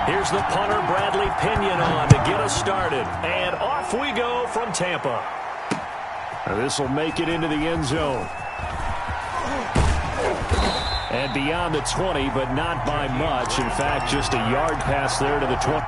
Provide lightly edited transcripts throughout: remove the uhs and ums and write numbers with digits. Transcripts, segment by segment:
Here's the punter, Bradley Pinion, on to get us started. And off we go from Tampa. This will make it into the end zone. And beyond the 20, but not by much. In fact, just a yard pass there to the 20.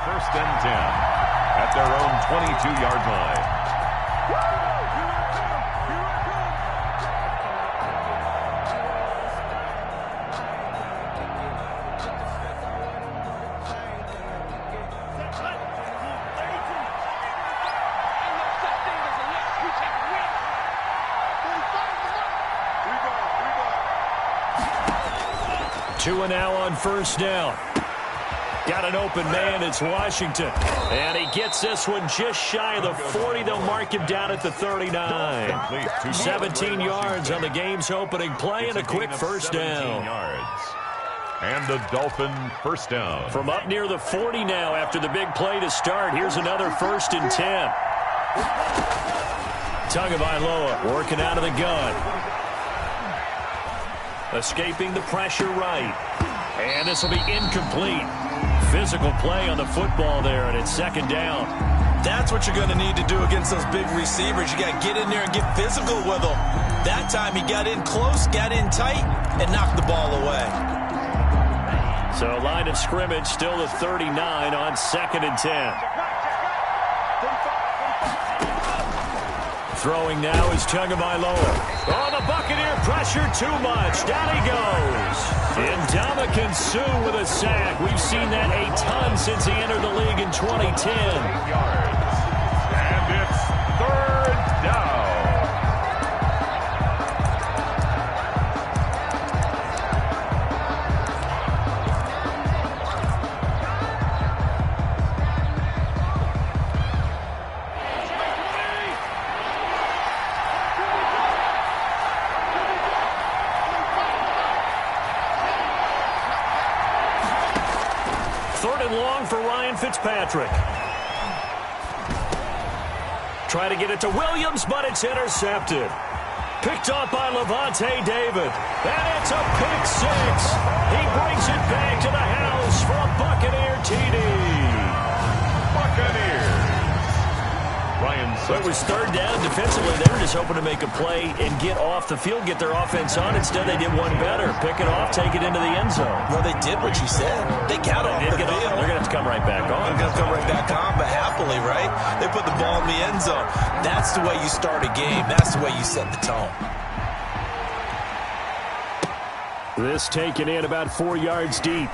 First and 10 at their own 22-yard line. Two and now on first down. Got an open man, it's Washington. And he gets this one just shy of the 40. They'll mark him down at the 39. 17 yards on the game's opening play and a quick first down. And the Dolphin first down. From up near the 40 now after the big play to start. Here's another 1st and 10. Tagovailoa working out of the gun. Escaping the pressure right. And this will be incomplete. Physical play on the football there, and it's second down. That's what you're going to need to do against those big receivers. You got to get in there and get physical with them. That time he got in close, got in tight, and knocked the ball away. So line of scrimmage still the 39 on 2nd and 10. Throwing now is Tagovailoa. Oh, the Buccaneer pressure too much. Down he goes. Ndamukong Suh with a sack. We've seen that a ton since he entered the league in 2010. And it's 3rd down. Fitzpatrick. Try to get it to Williams, but it's intercepted. Picked off by Levante David. And it's a pick 6. He brings it back to the house for a Buccaneer TD. Buccaneers. It was 3rd down. Defensively, they were just hoping to make a play and get off the field, get their offense on. Instead, they did one better. Pick it off, take it into the end zone. Well, they did what you said. They got off the field. They're going to have to come right back on. They're going to come right back on, but happily, right? They put the ball in the end zone. That's the way you start a game. That's the way you set the tone. This taken in about 4 yards deep.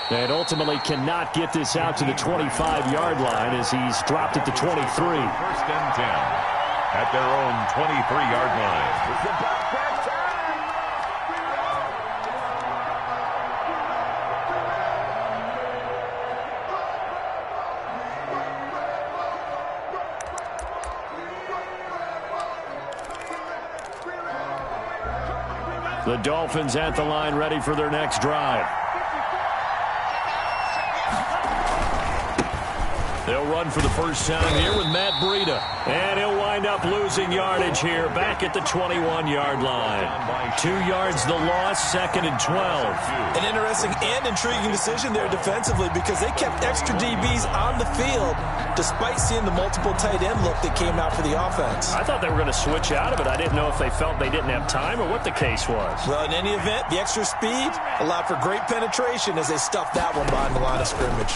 And ultimately cannot get this out to the 25-yard line as he's dropped at the 23. 1st and 10 at their own 23-yard line. The Dolphins at the line ready for their next drive. They'll run for the first time here with Matt Breida. And he'll wind up losing yardage here back at the 21-yard line. 2 yards the loss, 2nd and 12. An interesting and intriguing decision there defensively because they kept extra DBs on the field despite seeing the multiple tight end look that came out for the offense. I thought they were going to switch out of it. I didn't know if they felt they didn't have time or what the case was. Well, in any event, the extra speed allowed for great penetration as they stuffed that one behind the line of scrimmage.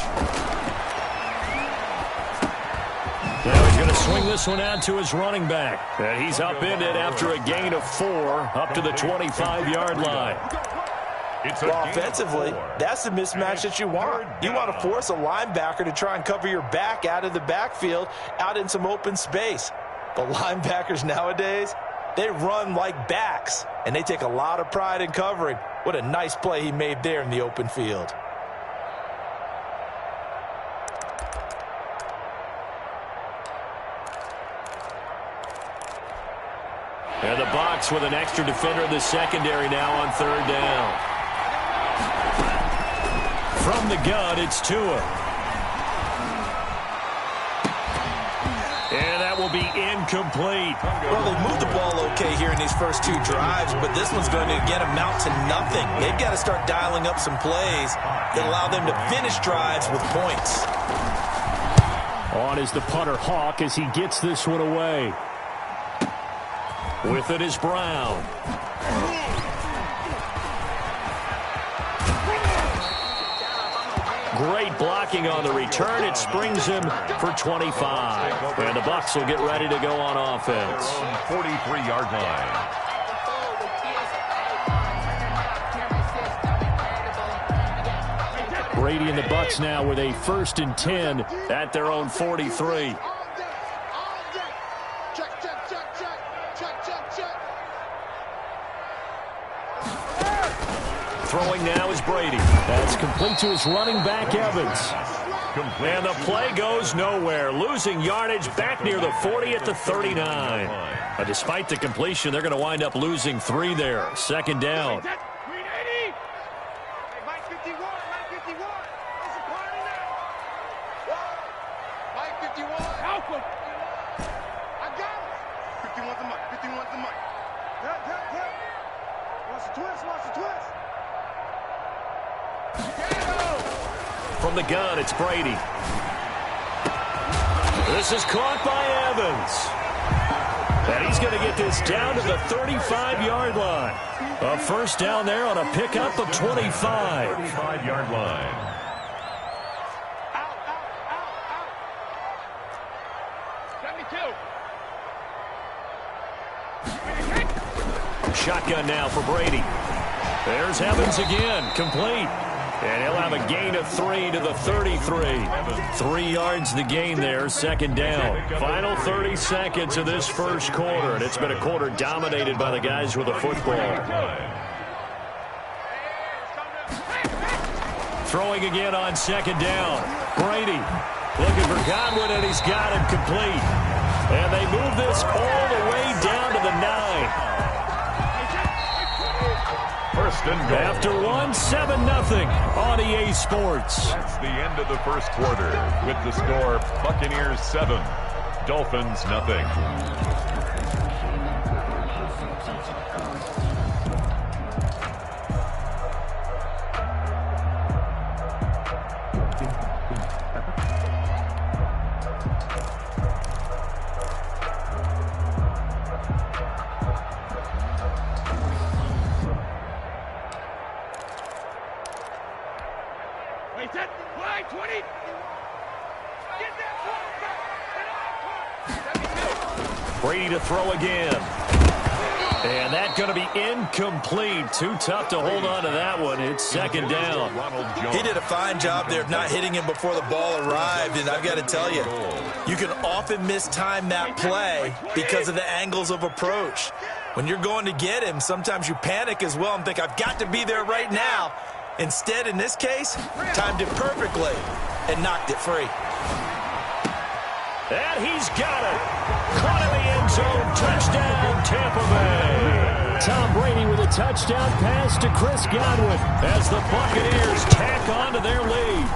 Now he's going to swing this one out to his running back. And he's upended after a gain of 4 up to the 25-yard line. Well, offensively, that's the mismatch that you want. You want to force a linebacker to try and cover your back out of the backfield, out in some open space. But linebackers nowadays, They run like backs, and they take a lot of pride in covering. What a nice play he made there in the open field. And the box with an extra defender in the secondary now on third down. From the gun, it's Tua. And that will be incomplete. Well, they moved the ball okay here in these first two drives, but this one's going to, again, amount to nothing. They've got to start dialing up some plays that allow them to finish drives with points. On is the punter, Hawk, as he gets this one away. With it is Brown. Great blocking on the return. It springs him for 25. And the Bucs will get ready to go on offense. 43-yard line. Brady and the Bucs now with a 1st and 10 at their own 43. Throwing now is Brady. That's complete to his running back, Evans. And the play goes nowhere. Losing yardage back near the 40 at the 39. Despite the completion, they're going to wind up losing 3 there. 2nd down. From the gun, it's Brady. This is caught by Evans. And he's going to get this down to the 35-yard line. A 1st down there on a pickup of 25. 35-yard line. Shotgun now for Brady. There's Evans again, complete. And he'll have a gain of 3 to the 33. 3 yards the gain there, 2nd down. Final 30 seconds of this first quarter, and it's been a quarter dominated by the guys with the football. Throwing again on 2nd down. Brady looking for Godwin, and he's got him complete. And they move this all the way down to the 9. 1st and goal. After 7-0 on EA Sports. That's the end of the first quarter with the score Buccaneers 7, Dolphins 0. Brady to throw again. And that's going to be incomplete. Too tough to hold on to that one. It's 2nd down. He did a fine job there of not hitting him before the ball arrived. And I've got to tell you, you can often mistime that play because of the angles of approach. When you're going to get him, sometimes you panic as well and think, I've got to be there right now. Instead, in this case, timed it perfectly and knocked it free. And he's got it. Caught in the end zone. Touchdown, Tampa Bay. Tom Brady with a touchdown pass to Chris Godwin as the Buccaneers tack on to their lead.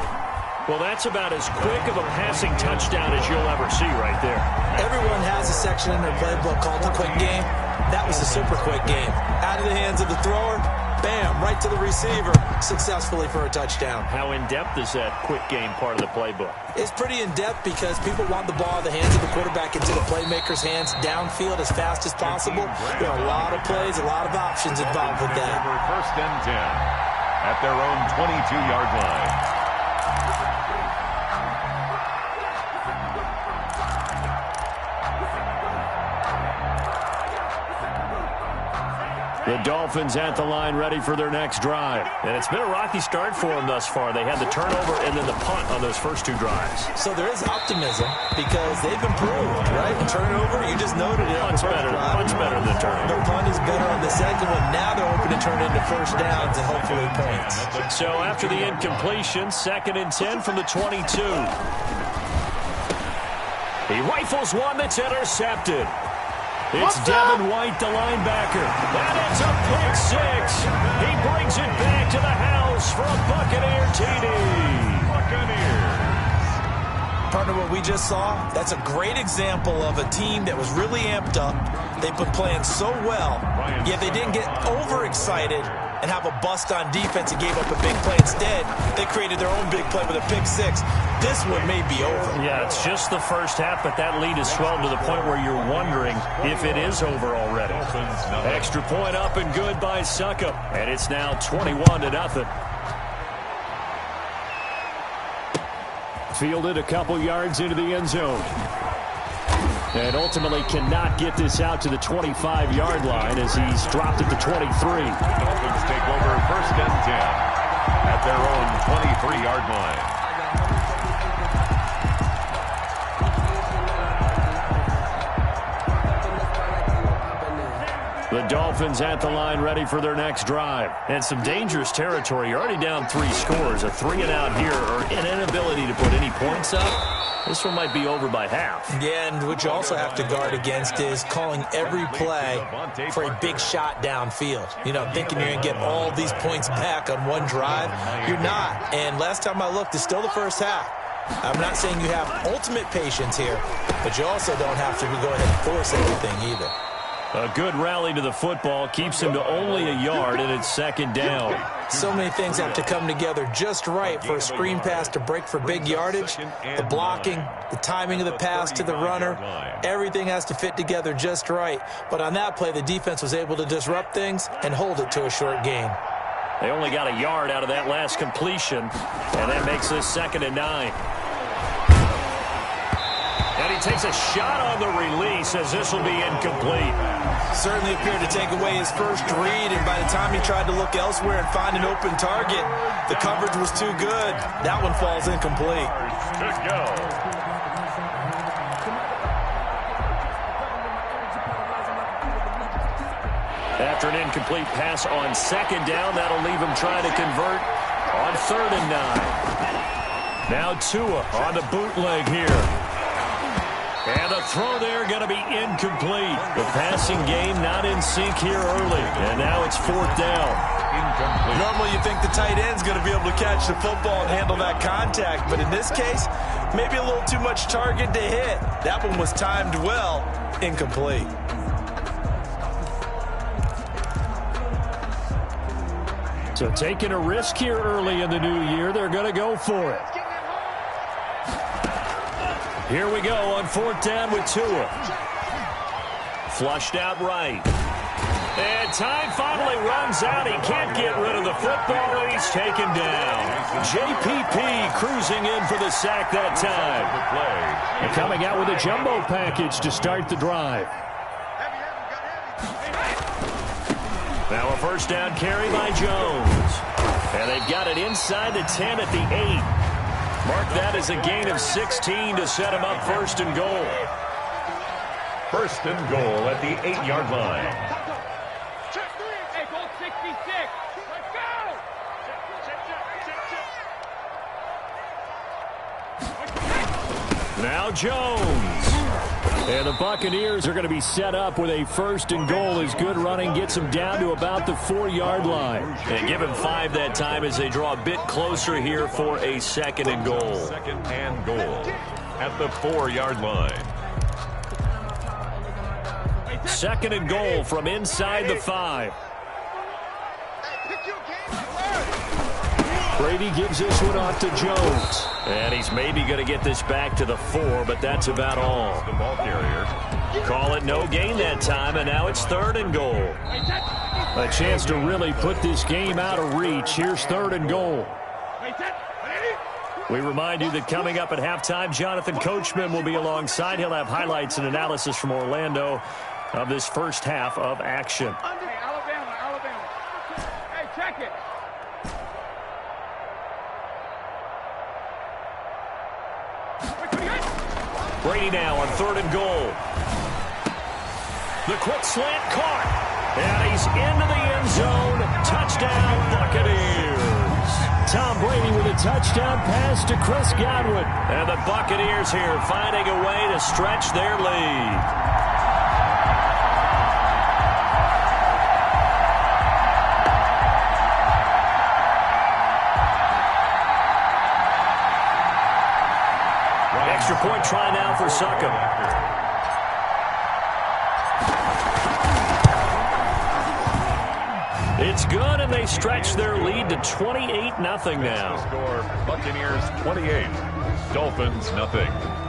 Well, that's about as quick of a passing touchdown as you'll ever see right there. Everyone has a section in their playbook called the quick game. That was a super quick game. Out of the hands of the thrower, bam, right to the receiver, successfully for a touchdown. How in-depth is that quick game part of the playbook? It's pretty in-depth because people want the ball in the hands of the quarterback into the playmaker's hands downfield as fast as possible. There are a lot of plays, a lot of options involved with that. 1st and 10 at their own 22-yard line. The Dolphins at the line ready for their next drive. And it's been a rocky start for them thus far. They had the turnover and then the punt on those first two drives. So there is optimism because they've improved, right? Turnover, you just noted it. Punt's better than the turnover. The punt is better on the second one. Now they're hoping to turn it into first downs and hopefully points. So after the incompletion, 2nd and 10 from the 22. He rifles one that's intercepted. It's Devin White, the linebacker. That ends up pick 6. He brings it back to the house for a Buccaneer TD. Buccaneers. Partner, what we just saw, that's a great example of a team that was really amped up. They've been playing so well, yet they didn't get overexcited and have a bust on defense and gave up a big play. Instead, they created their own big play with a pick 6. This one may be over. Yeah, it's just the first half, but that lead is swelled to the point where you're wondering if it is over already. Extra point up and good by Suckup, and it's now 21-0. Fielded a couple yards into the end zone. And ultimately cannot get this out to the 25-yard line as he's dropped at the 23. Dolphins take over 1st and 10 at their own 23-yard line. The Dolphins at the line ready for their next drive. And some dangerous territory. You're already down 3 scores. A 3-and-out here or an inability to put any points up. This one might be over by half. Yeah, and what you also have to guard against is calling every play for a big shot downfield. You know, thinking you're going to get all these points back on one drive. You're not. And last time I looked, it's still the first half. I'm not saying you have ultimate patience here, but you also don't have to go ahead and force everything either. A good rally to the football keeps him to only a yard, and it's 2nd down. So many things have to come together just right for a screen pass to break for big yardage. The blocking, the timing of the pass to the runner, everything has to fit together just right. But on that play, the defense was able to disrupt things and hold it to a short gain. They only got a yard out of that last completion, and that makes this 2nd and 9. And he takes a shot on the release as this will be incomplete. Certainly appeared to take away his first read, and by the time he tried to look elsewhere and find an open target, the coverage was too good. That one falls incomplete. Good go. After an incomplete pass on 2nd down, that'll leave him trying to convert on 3rd and 9. Now Tua on the bootleg here. And the throw there going to be incomplete. The passing game not in sync here early. And now it's 4th down. Incomplete. Normally you think the tight end's going to be able to catch the football and handle that contact. But in this case, maybe a little too much target to hit. That one was timed well. Incomplete. So taking a risk here early in the new year. They're going to go for it. Here we go on 4th down with Tua. Flushed out right. And time finally runs out. He can't get rid of the football, and he's taken down. JPP cruising in for the sack that time. And coming out with a jumbo package to start the drive. Now a 1st down carry by Jones. And they've got it inside the 10 at the 8. Mark that as a gain of 16 to set him up 1st and goal. 1st and goal at the 8-yard line. Hey, goal 66. Let's go. Now Jones. And the Buccaneers are going to be set up with a 1st and goal as good running gets them down to about the 4-yard line. And give him 5 that time as they draw a bit closer here for a 2nd and goal. 2nd and goal at the 4-yard line. 2nd and goal from inside the 5. Brady gives this one off to Jones. And he's maybe going to get this back to the 4, but that's about all. The ball carrier. Call it no gain that time, and now it's 3rd and goal. A chance to really put this game out of reach. Here's 3rd and goal. We remind you that coming up at halftime, Jonathan Coachman will be alongside. He'll have highlights and analysis from Orlando of this first half of action. check it. Brady now on 3rd and goal. The quick slant caught. And he's into the end zone. Touchdown, Buccaneers. Tom Brady with a touchdown pass to Chris Godwin. And the Buccaneers here finding a way to stretch their lead. Extra point try now for Succop. It's good, and they stretch their lead to 28-0 now. Score, Buccaneers 28, Dolphins 0.